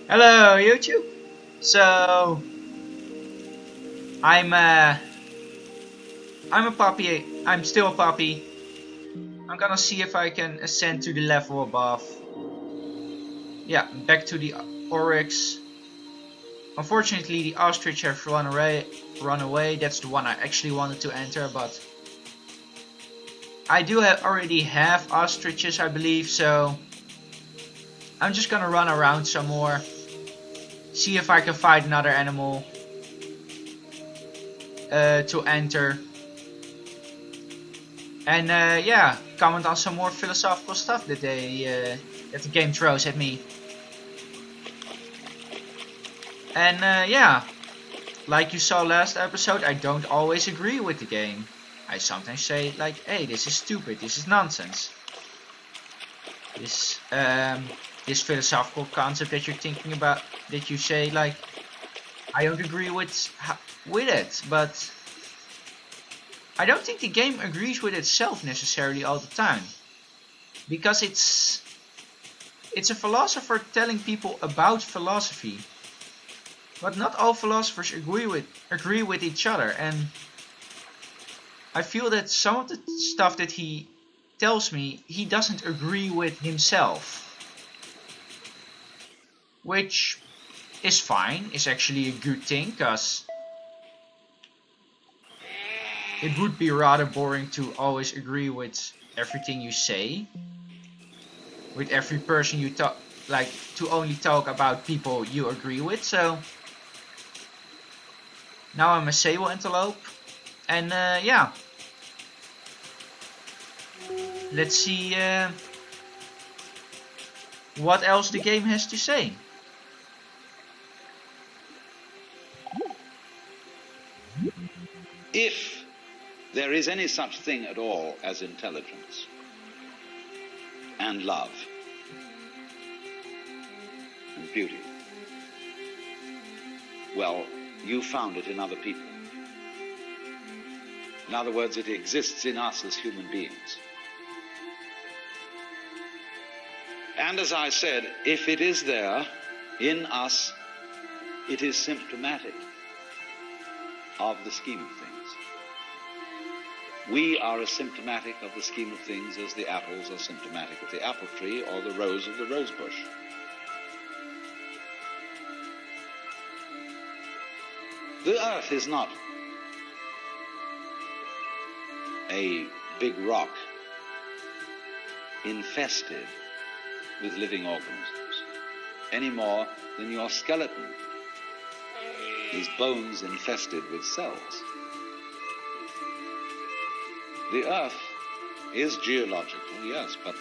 Hello YouTube. So I'm a puppy. I'm still a puppy. I'm gonna see if I can ascend to the level above. Yeah, back to the oryx. Unfortunately, the ostrich have run away. That's the one I actually wanted to enter, but I do already have ostriches, I believe. So I'm just gonna run around some more, see if I can find another animal to enter. And yeah, comment on some more philosophical stuff that that the game throws at me. And yeah, like you saw last episode, I don't always agree with the game. I sometimes say like, hey, this is stupid, this is nonsense. This philosophical concept that you're thinking about, that you say like, I don't agree with it, but I don't think the game agrees with itself necessarily all the time, because it's a philosopher telling people about philosophy, but not all philosophers agree with each other. And I feel that some of the stuff that he tells me, he doesn't agree with himself, which is fine, is actually a good thing, because it would be rather boring to always agree with everything you say, with every person you talk, like to only talk about people you agree with. So now I'm a sable antelope, and yeah, let's see what else the game has to say. If there is any such thing at all as intelligence and love and beauty, well, you found it in other people. In other words, it exists in us as human beings. And as I said, if it is there in us, it is symptomatic of the scheme of things. We are as symptomatic of the scheme of things as the apples are symptomatic of the apple tree or the rose of the rose bush. The earth is not a big rock infested with living organisms, any more than your skeleton is bones infested with cells. The earth is geological, yes, but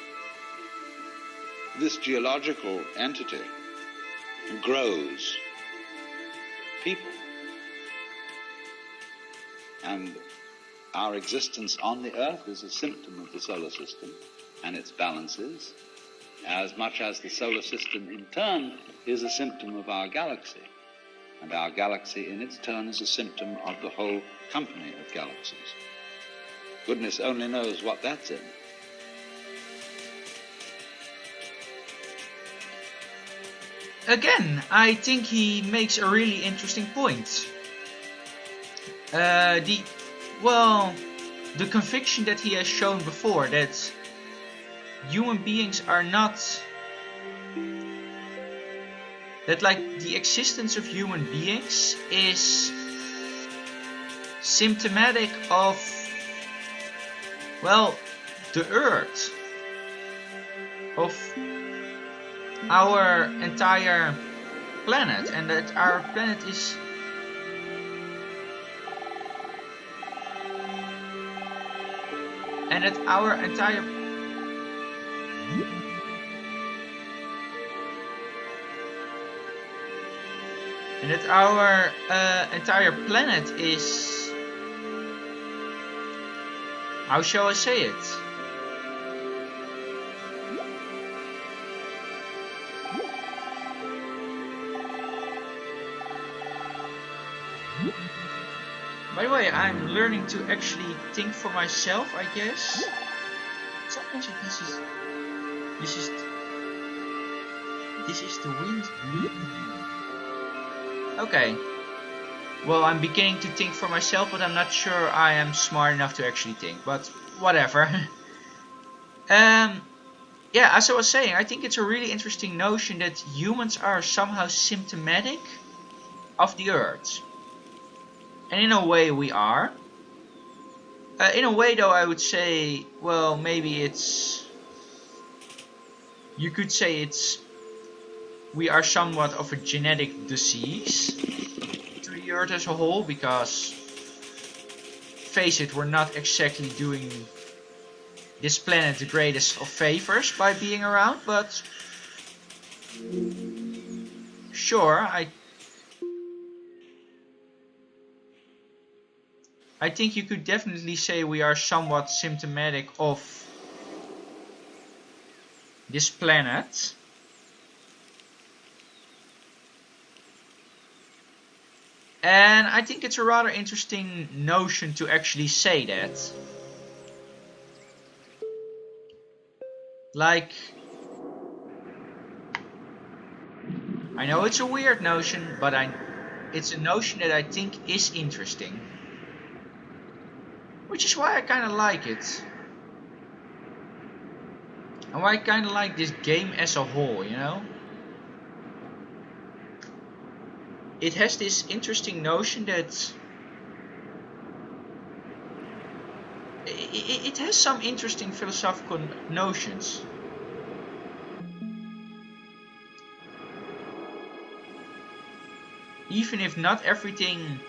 this geological entity grows people. And our existence on the earth is a symptom of the solar system and its balances, as much as the solar system in turn is a symptom of our galaxy. And our galaxy in its turn is a symptom of the whole company of galaxies. Goodness only knows what that's in. Again, I think he makes a really interesting point. The conviction that he has shown before, that human beings are not, that like the existence of human beings is symptomatic of, well, the earth, of our entire planet, and that our planet is and that our entire entire planet is, how shall I say it? By the way, I'm learning to actually think for myself, I guess. Sometimes this is This is the wind. Okay. Well, I'm beginning to think for myself, but I'm not sure I am smart enough to actually think. But whatever. Yeah, as I was saying, I think it's a really interesting notion that humans are somehow symptomatic of the Earth. And in a way we are. In a way though, I would say, well, maybe it's... You could say it's... We are somewhat of a genetic disease to the Earth as a whole, because... Face it, we're not exactly doing this planet the greatest of favors by being around, but... Sure, I think you could definitely say we are somewhat symptomatic of this planet. And I think it's a rather interesting notion to actually say that. Like, I know it's a weird notion, but it's a notion that I think is interesting. Which is why I kind of like it. And why I kind of like this game as a whole, you know? It has this interesting notion that... It has some interesting philosophical notions. Even if not everything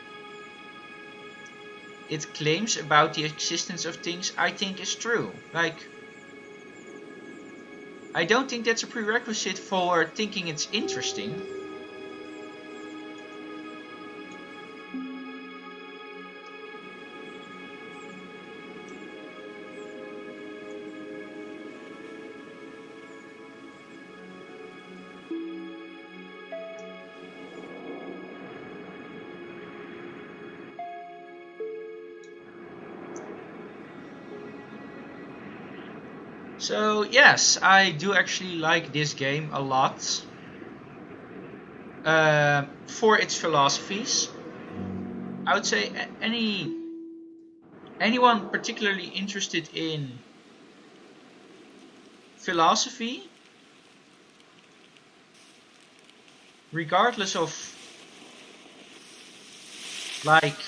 it claims about the existence of things, I think is true. Like, I don't think that's a prerequisite for thinking it's interesting. So yes, I do actually like this game a lot for its philosophies. I would say anyone particularly interested in philosophy, regardless of like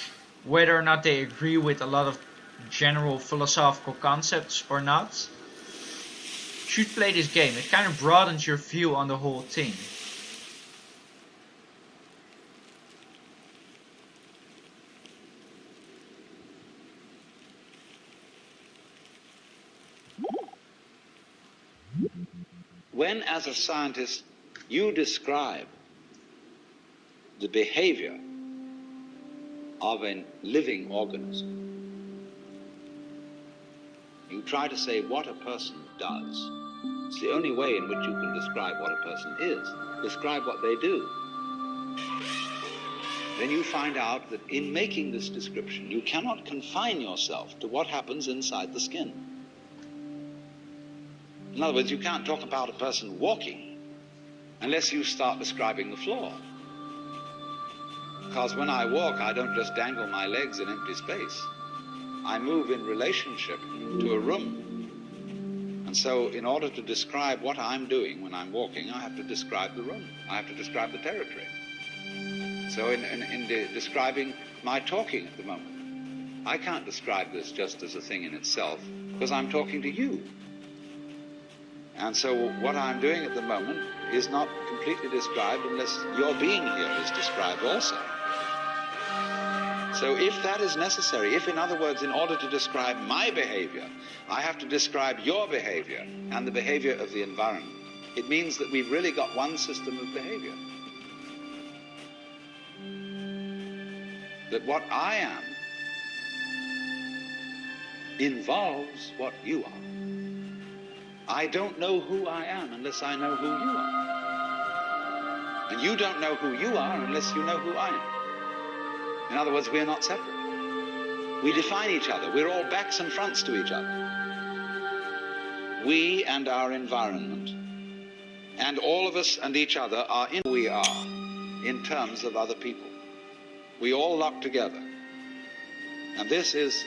whether or not they agree with a lot of general philosophical concepts or not, should play this game. It kind of broadens your view on the whole thing. When, as a scientist, you describe the behavior of a living organism, you try to say what a person does. It's the only way in which you can describe what a person is. Describe what they do. Then you find out that in making this description, you cannot confine yourself to what happens inside the skin. In other words, you can't talk about a person walking unless you start describing the floor. Because when I walk, I don't just dangle my legs in empty space. I move in relationship to a room. And so in order to describe what I'm doing when I'm walking, I have to describe the room. I have to describe the territory. So in describing my talking at the moment, I can't describe this just as a thing in itself, because I'm talking to you. And so what I'm doing at the moment is not completely described unless your being here is described also. So if that is necessary, if in other words, in order to describe my behavior, I have to describe your behavior and the behavior of the environment, it means that we've really got one system of behavior. That what I am involves what you are. I don't know who I am unless I know who you are. And you don't know who you are unless you know who I am. In other words, we're not separate. We define each other. We're all backs and fronts to each other. We and our environment And all of us and each other are in who we are in terms of other people. We all lock together. And this is,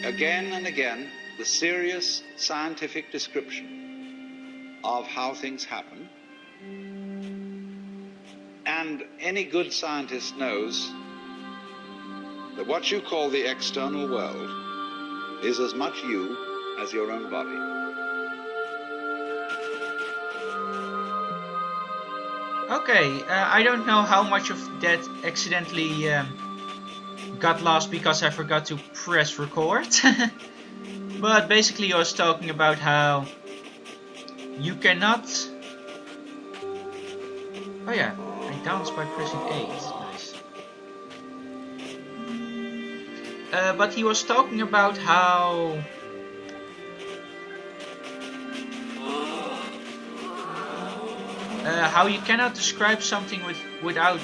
again and again, the serious scientific description of how things happen. And any good scientist knows that what you call the external world is as much you as your own body. Okay, I don't know how much of that accidentally got lost because I forgot to press record. But basically I was talking about how you cannot... Oh yeah, I danced by pressing 8. Nice. But he was talking about how... how you cannot describe something without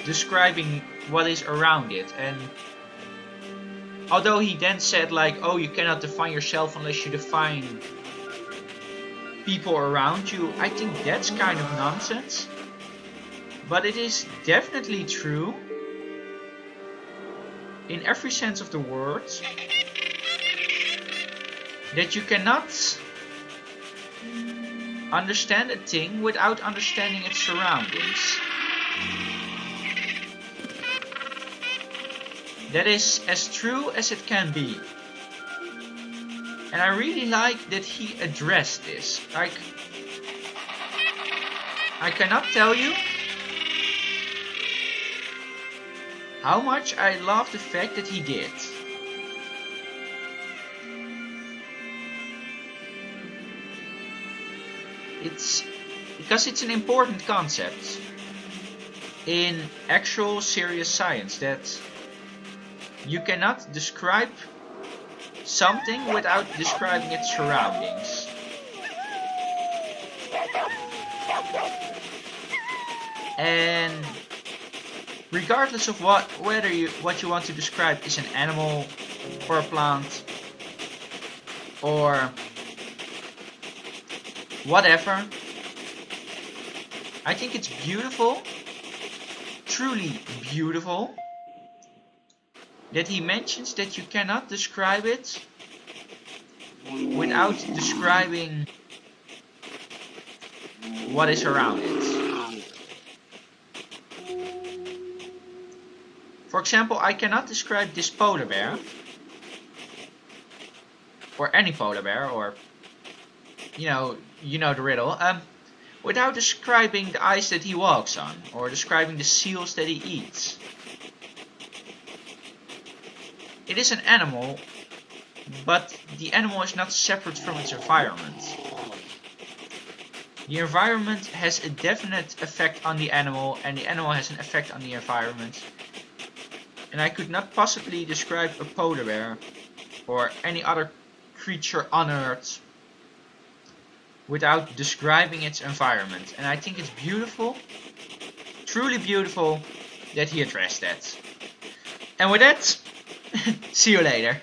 describing what is around it. And although he then said like, oh, you cannot define yourself unless you define people around you, I think that's kind of nonsense. But it is definitely true in every sense of the word that you cannot understand a thing without understanding its surroundings. That is as true as it can be. And I really like that he addressed this. Like, I cannot tell you how much I love the fact that he did. It's because it's an important concept in actual serious science, that you cannot describe something without describing its surroundings. And regardless of whether what you want to describe is an animal or a plant or whatever, I think it's beautiful, truly beautiful, that he mentions that you cannot describe it without describing what is around it. For example, I cannot describe this polar bear, or any polar bear, or you know the riddle, without describing the ice that he walks on, or describing the seals that he eats. It is an animal, but the animal is not separate from its environment. The environment has a definite effect on the animal, and the animal has an effect on the environment. And I could not possibly describe a polar bear or any other creature on Earth without describing its environment. And I think it's beautiful, truly beautiful, that he addressed that. And with that, see you later.